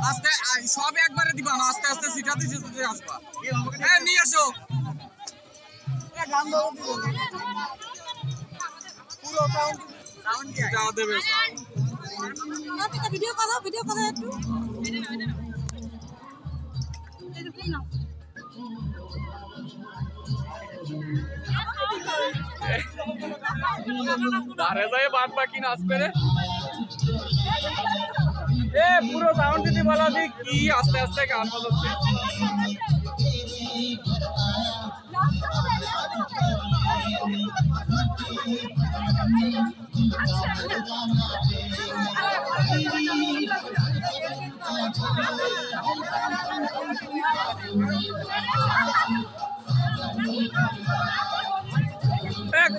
আস্তে সব একবারে দিবা না, আস্তে আস্তে সিটাতে সিটাতে আসবা। হ্যাঁ নিয়ে আসো। পুরো সাউন্ড কি দাও দেবে ভিডিও করো একটু। আরে যায় বাদ বাকি নাচ করে পুরো সাউন্ড দিতে বলা দি কি আস্তে আস্তে গান বাজাচ্ছে।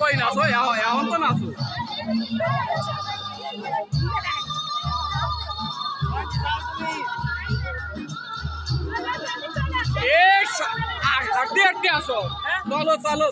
কই নাচো এখন তো নাচো। হাঁটতে হাঁটতে আসো, চলো চলো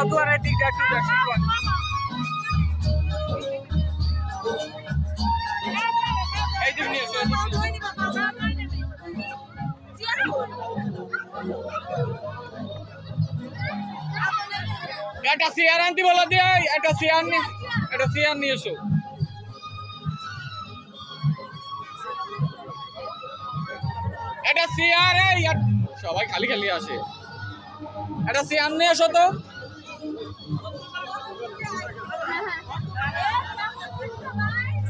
Agora tem que aqui এটা সিয়ার আনতে বলা দিয়ে এটা সিয়ার নিয়ে এসো। এটা সিয়ার সবাই খালি খালি আসে। এটা সিয়ার নিয়ে এসো তো।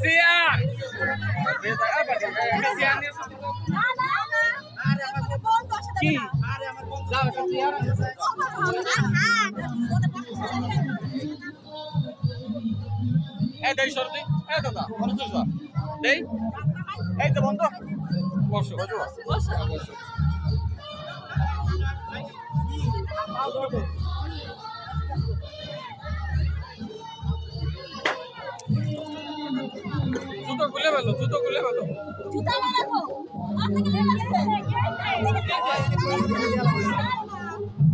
সিয়ার কি যাও সিয়ার এই সরতে এই দাদা বন্ধ কর দেই এই তো বন্ধ বসো বসো জুতো খুলে ফেলো জুতা না রাখো আপনাকে লেগে লাগছে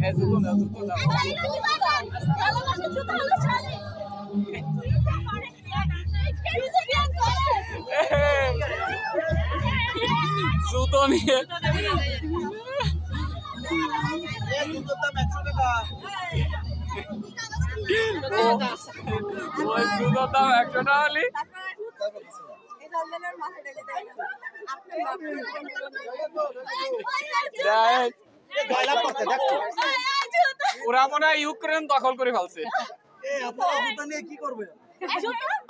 এই জুতো না জুতা হলো ছাড়ে জুতো নিয়ে ওই জুতোর দাম 100 টাকা হলি ওরা মনে হয় ইউক্রেন দখল করে ফেলছে।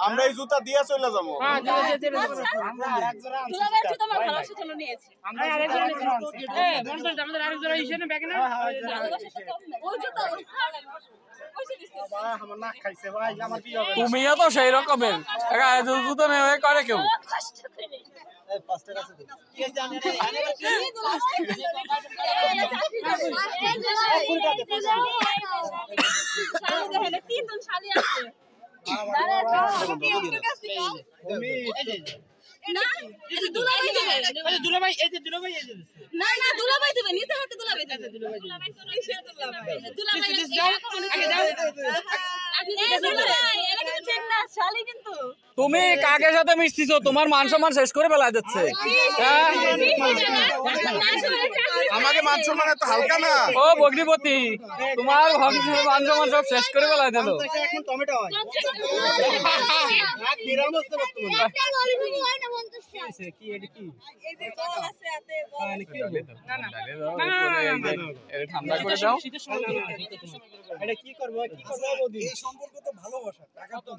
আমরা এই জুতা দিয়ে চলে যাবো। তুমিও তো সেই রকমের জুতো নেই করে কেউ। দুলাভাই না না দুলাভাই দিবে নিতে হাতে দুলাভাই দিবে দুলাভাই তুমি কাকের সাথে মিশছিস তোমার মান সম্মান শেষ করে ফেলা যাচ্ছে। আমাকে মান সম্মান এত হালকা না। ও ভগ্নিপতি তোমার মান সম্মান সব শেষ করে ফেলা দিল। ঠান্ডা করে দাও। কি করবো এই সম্পর্ক তো ভালোবাসা টাকা তো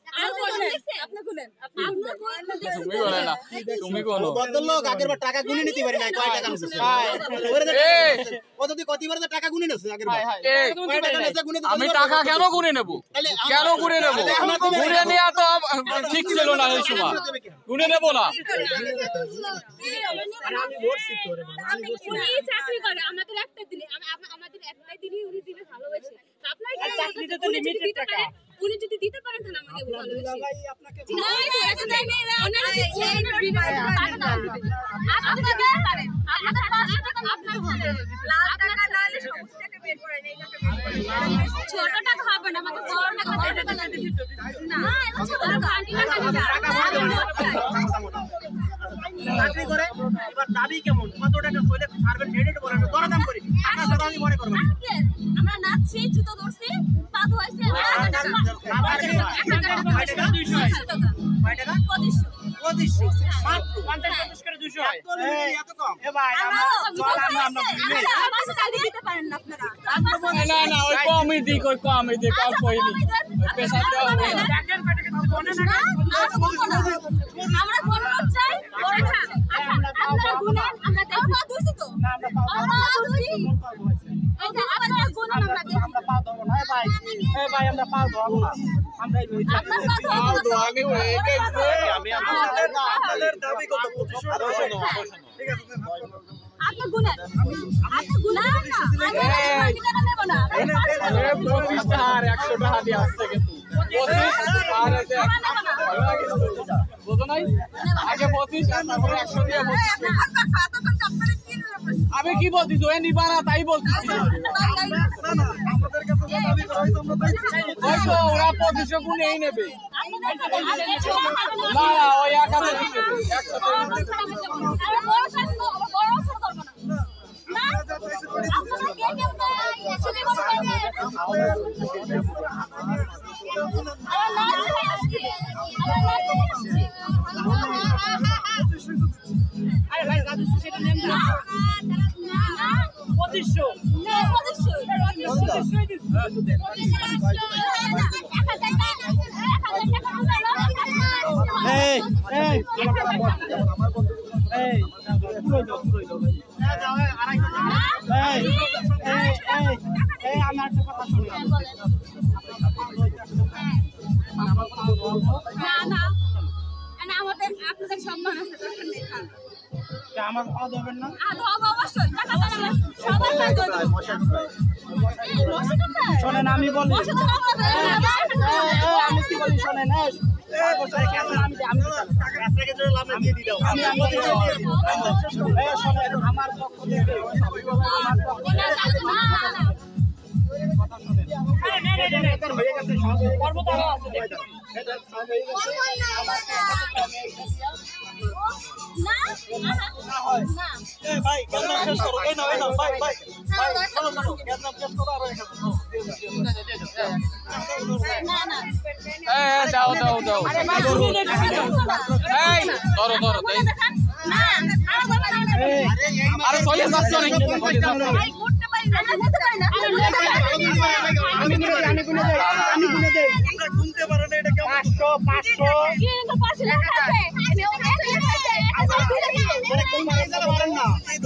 না তুমি বলে না তুমি কোনো ভদ্রলোক আগের বার টাকা গুনে নিতে পারি না কয় টাকা নিছে কতদিন কতবার টাকা গুনে নিছে আগের বার কয় টাকা নিছে গুনে আমি টাকা কেন গুনে নেব কেন গুনে নেব গুনে নেওয়া তো ঠিক ছিল না এই সময় গুনে নেব না আমি বলছি তোরে আমি উনি চাকরি করে আমাদের একটাই দিনই উনি দিলে ভালোবাসে আপনার কি চাকরিতে তো লিমিটেড টাকা উনি যদি দিতে পারেন তাহলে আমাকে ভালোবাসে ভাই আপনাকে ছোট টাকা হবে না আমাকে বড় টাকা চাকরি করে এবার দাবি কেমন কত টাকা কইলে সার্ভে ক্রেডিট বলে দরদাম করি টাকা তো আমি মনে করব আমরা নাচছি জুতো ধরছি পা ধোয়াইছি না না ওই কমই দিই কম কইনি পেশা দেওয়া হবে না আমরা কোন চাই আমরা গুণে আমরা দেখব দুছি তো আমরা দুছি আমরা গুণে আমরা দেখব আমরা পা ধরব না ভাই ভাই আমরা পা ধরব না আমরা এই আমি হয়ে গেছে আমি আপনাদের দাবি কত 2500 ঠিক আছে আপনি গুণে না আমি টাকা নেব না 25 টাকা আর 100 টাকা দিয়ে আসছে কিন্তু 25 আর আছে বুঝো নাই আগে 25 আর তারপরে 100 দিয়ে আমি কি বলছি জয় নিবা না তাই বলছি আমাদের কাছে দাবি করা হইছে আমরা তাই তো ওরা 25 গুণেই নেবে না না ওই 1000 দিতে আপনাদের সম্মান আছে আমার পা ধরবেন না অবশ্যই শোনেন আমি বলি আমি কি বলি শোনেন আমার পক্ষ থেকে হয়ে গেছে ভাই কেন শেষ করো এই না ভাই ভাই চলো কেন শেষ করো আর দাও এই ধরো তাই আরে চলে যাচ্ছ নাকি আমি গুনে দেই আমরা গুনতে পারে না এটা কেমন 500 কিন্তু 500 লেখা আছে আরে কোন মারা যাবে পারেন না এই